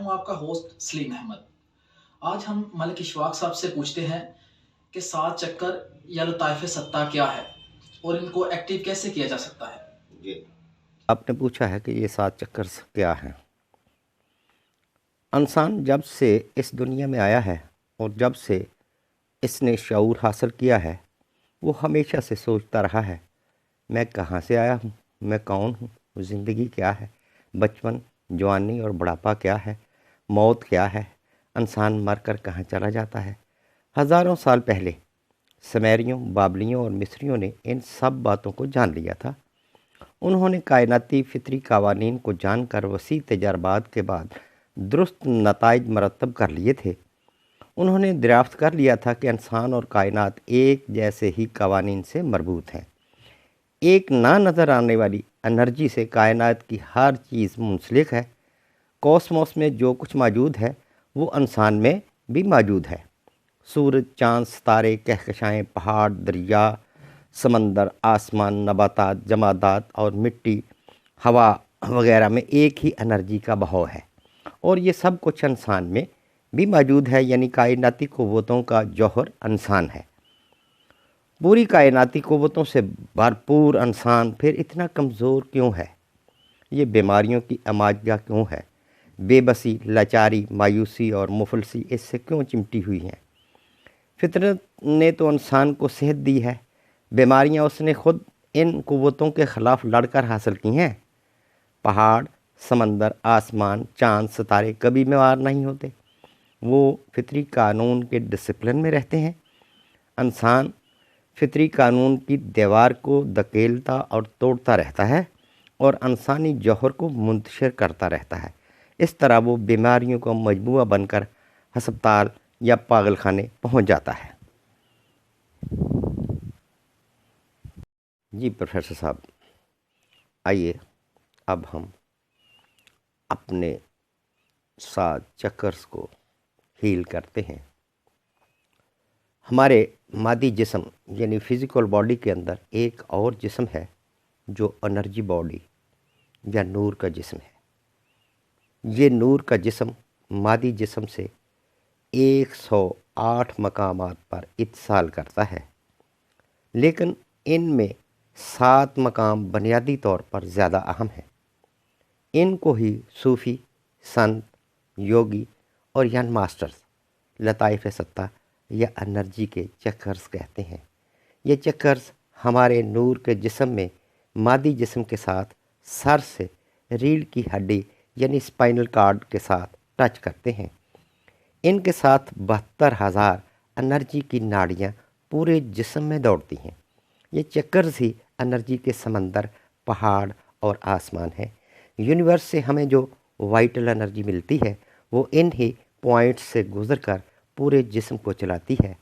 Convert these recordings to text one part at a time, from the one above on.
ہوں آپ کا ہوسٹ سلیم احمد۔ آج ہم ملک اشفاق صاحب سے پوچھتے ہیں کہ سات چکر یا لطائف ستہ کیا ہے اور ان کو ایکٹیو کیسے کیا جا سکتا ہے۔ جی آپ نے پوچھا ہے کہ یہ سات چکر کیا ہیں۔ انسان جب سے اس دنیا میں آیا ہے اور جب سے اس نے شعور حاصل کیا ہے، وہ ہمیشہ سے سوچتا رہا ہے میں کہاں سے آیا ہوں، میں کون ہوں، زندگی کیا ہے، بچپن، جوانی اور بڑھاپا کیا ہے، موت کیا ہے، انسان مر کر کہاں چلا جاتا ہے۔ ہزاروں سال پہلے سمیریوں، بابلیوں اور مصریوں نے ان سب باتوں کو جان لیا تھا۔ انہوں نے کائناتی فطری قوانین کو جان کر وسیع تجربات کے بعد درست نتائج مرتب کر لیے تھے۔ انہوں نے دریافت کر لیا تھا کہ انسان اور کائنات ایک جیسے ہی قوانین سے مربوط ہیں۔ ایک نہ نظر آنے والی انرجی سے کائنات کی ہر چیز منسلک ہے۔ کوسموس میں جو کچھ موجود ہے وہ انسان میں بھی موجود ہے۔ سورج، چاند، ستارے، کہکشائیں، پہاڑ، دریا، سمندر، آسمان، نباتات، جمادات اور مٹی، ہوا وغیرہ میں ایک ہی انرجی کا بہاؤ ہے، اور یہ سب کچھ انسان میں بھی موجود ہے، یعنی کائناتی قوتوں کا جوہر انسان ہے۔ پوری کائناتی قوتوں سے بھرپور انسان پھر اتنا کمزور کیوں ہے؟ یہ بیماریوں کی اماجگاہ کیوں ہے؟ بے بسی، لاچاری، مایوسی اور مفلسی اس سے کیوں چمٹی ہوئی ہیں؟ فطرت نے تو انسان کو صحت دی ہے، بیماریاں اس نے خود ان قوتوں کے خلاف لڑ کر حاصل کی ہیں۔ پہاڑ، سمندر، آسمان، چاند، ستارے کبھی بیمار نہیں ہوتے، وہ فطری قانون کے ڈسپلن میں رہتے ہیں۔ انسان فطری قانون کی دیوار کو دھکیلتا اور توڑتا رہتا ہے اور انسانی جوہر کو منتشر کرتا رہتا ہے۔ اس طرح وہ بیماریوں کا مجموعہ بن کر ہسپتال یا پاگل خانے پہنچ جاتا ہے۔ جی پروفیسر صاحب، آئیے اب ہم اپنے سات چکرز کو ہیل کرتے ہیں۔ ہمارے مادی جسم یعنی فزیکل باڈی کے اندر ایک اور جسم ہے جو انرجی باڈی یا نور کا جسم ہے۔ یہ نور کا جسم مادی جسم سے 108 مقامات پر اتصال کرتا ہے، لیکن ان میں 7 مقام بنیادی طور پر زیادہ اہم ہیں۔ ان کو ہی صوفی، سنت، یوگی اور ین ماسٹرز لطائف ستہ یا انرجی کے چکرز کہتے ہیں۔ یہ چکرز ہمارے نور کے جسم میں مادی جسم کے ساتھ سر سے ریڑھ کی ہڈی یعنی اسپائنل کارڈ کے ساتھ ٹچ کرتے ہیں۔ ان کے ساتھ 72,000 انرجی کی ناڑیاں پورے جسم میں دوڑتی ہیں۔ یہ چکرز ہی انرجی کے سمندر، پہاڑ اور آسمان ہیں۔ یونیورس سے ہمیں جو وائٹل انرجی ملتی ہے وہ ان ہی پوائنٹس سے گزر کر پورے جسم کو چلاتی ہے۔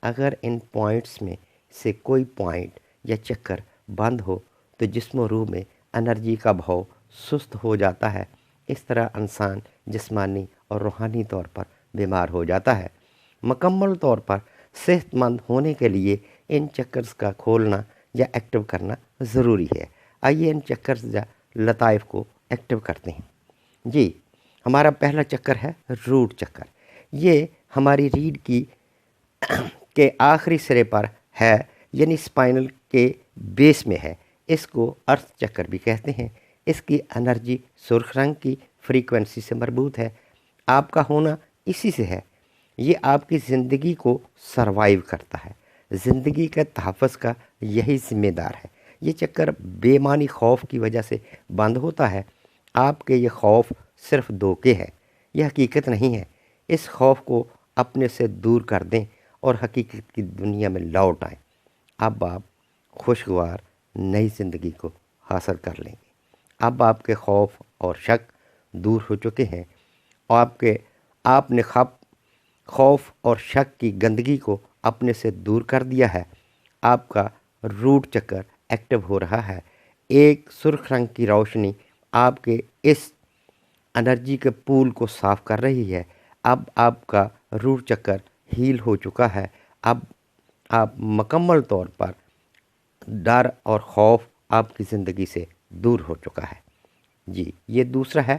اگر ان پوائنٹس میں سے کوئی پوائنٹ یا چکر بند ہو تو جسم و روح میں انرجی کا بہاؤ سست ہو جاتا ہے۔ اس طرح انسان جسمانی اور روحانی طور پر بیمار ہو جاتا ہے۔ مکمل طور پر صحت مند ہونے کے لیے ان چکرز کا کھولنا یا ایکٹیو کرنا ضروری ہے۔ آئیے ان چکرز یا لطائف کو ایکٹیو کرتے ہیں۔ جی، ہمارا پہلا چکر ہے روٹ چکر۔ یہ ہماری ریڑھ کے آخری سرے پر ہے، یعنی اسپائنل کے بیس میں ہے۔ اس کو ارتھ چکر بھی کہتے ہیں۔ اس کی انرجی سرخ رنگ کی فریکوینسی سے مربوط ہے۔ آپ کا ہونا اسی سے ہے۔ یہ آپ کی زندگی کو سروائیو کرتا ہے۔ زندگی کے تحفظ کا یہی ذمہ دار ہے۔ یہ چکر بے معنی خوف کی وجہ سے بند ہوتا ہے۔ آپ کے یہ خوف صرف دھوکے ہے، یہ حقیقت نہیں ہے۔ اس خوف کو اپنے سے دور کر دیں اور حقیقت کی دنیا میں لوٹ آئیں۔ اب آپ خوشگوار نئی زندگی کو حاصل کر لیں گے۔ اب آپ کے خوف اور شک دور ہو چکے ہیں۔ آپ نے خوف اور شک کی گندگی کو اپنے سے دور کر دیا ہے۔ آپ کا روٹ چکر ایکٹیو ہو رہا ہے۔ ایک سرخ رنگ کی روشنی آپ کے اس انرجی کے پول کو صاف کر رہی ہے۔ اب آپ کا روٹ چکر ہیل ہو چکا ہے۔ اب آپ مکمل طور پر ڈر اور خوف آپ کی زندگی سے دور ہو چکا ہے۔ جی، یہ دوسرا ہے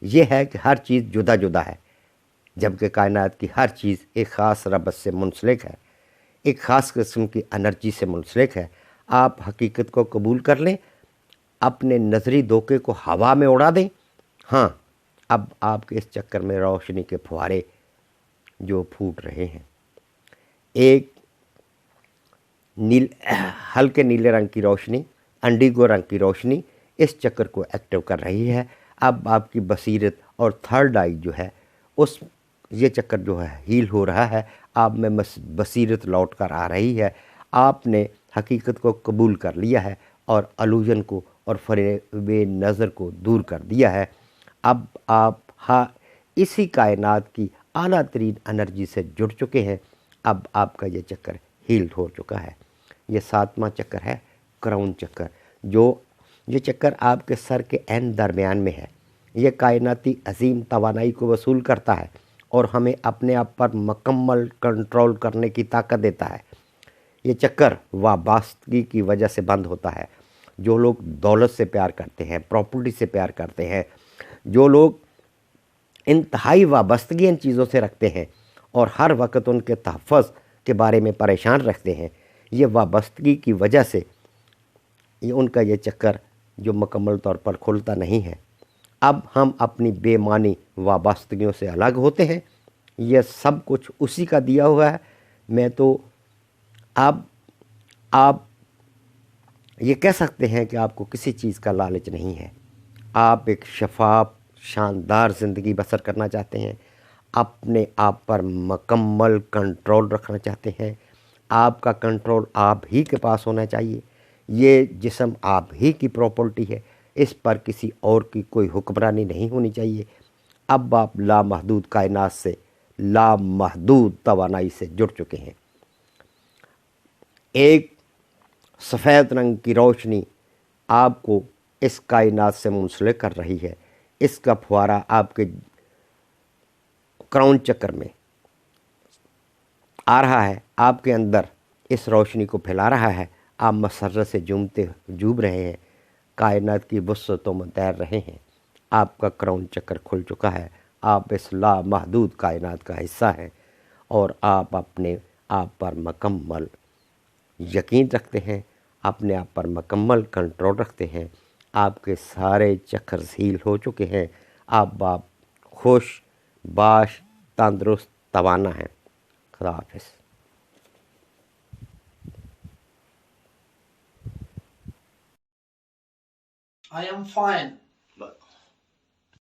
یہ ہے کہ ہر چیز جدا جدا ہے، جبکہ کائنات کی ہر چیز ایک خاص ربط سے منسلک ہے، ایک خاص قسم کی انرجی سے منسلک ہے۔ آپ حقیقت کو قبول کر لیں، اپنے نظری دھوکے کو ہوا میں اڑا دیں۔ ہاں، اب آپ کے اس چکر میں روشنی کے پھوارے جو پھوٹ رہے ہیں، ایک ہلکے نیلے رنگ کی روشنی، انڈیگو رنگ کی روشنی اس چکر کو ایکٹیو کر رہی ہے۔ اب آپ کی بصیرت اور تھرڈ آئی جو ہے، یہ چکر جو ہے ہیل ہو رہا ہے، آپ میں بصیرت لوٹ کر آ رہی ہے۔ آپ نے حقیقت کو قبول کر لیا ہے اور الوژن کو اور فریب نظر کو دور کر دیا ہے۔ اب آپ اسی کائنات کی اعلیٰ ترین انرجی سے جڑ چکے ہیں۔ اب آپ کا یہ چکر ہیل ہو چکا ہے۔ یہ 7واں چکر ہے، کراؤن چکر، یہ چکر آپ کے سر کے عین درمیان میں ہے۔ یہ کائناتی عظیم توانائی کو وصول کرتا ہے اور ہمیں اپنے آپ پر مکمل کنٹرول کرنے کی طاقت دیتا ہے۔ یہ چکر وابستگی کی وجہ سے بند ہوتا ہے۔ جو لوگ دولت سے پیار کرتے ہیں، پراپرٹی سے پیار کرتے ہیں، جو لوگ انتہائی وابستگی ان چیزوں سے رکھتے ہیں اور ہر وقت ان کے تحفظ کے بارے میں پریشان رکھتے ہیں، یہ وابستگی کی وجہ سے ان کا یہ چکر جو مکمل طور پر کھلتا نہیں ہے۔ اب ہم اپنی بے معنی وابستگیوں سے الگ ہوتے ہیں۔ یہ سب کچھ اسی کا دیا ہوا ہے۔ میں تو اب آپ یہ کہہ سکتے ہیں کہ آپ کو کسی چیز کا لالچ نہیں ہے۔ آپ ایک شفاف شاندار زندگی بسر کرنا چاہتے ہیں، اپنے آپ پر مکمل کنٹرول رکھنا چاہتے ہیں۔ آپ کا کنٹرول آپ ہی کے پاس ہونا چاہیے۔ یہ جسم آپ ہی کی پراپرٹی ہے، اس پر کسی اور کی کوئی حکمرانی نہیں ہونی چاہیے۔ اب آپ لامحدود کائنات سے لامحدود توانائی سے جڑ چکے ہیں۔ ایک سفید رنگ کی روشنی آپ کو اس کائنات سے منسلک کر رہی ہے۔ اس کا پھوارا آپ کے کراؤن چکر میں آ رہا ہے، آپ کے اندر اس روشنی کو پھیلا رہا ہے۔ آپ مسرت سے جھوم رہے ہیں، کائنات کی وسعتوں میں تیر رہے ہیں۔ آپ کا کراؤن چکر کھل چکا ہے، آپ اس لامحدود کائنات کا حصہ ہیں اور آپ اپنے آپ پر مکمل یقین رکھتے ہیں، اپنے آپ پر مکمل کنٹرول رکھتے ہیں۔ آپ کے سارے چکر ہیل ہو چکے ہیں۔ آپ خوش باش تندرست توانا ہیں۔ خدا حافظ۔ I am fine.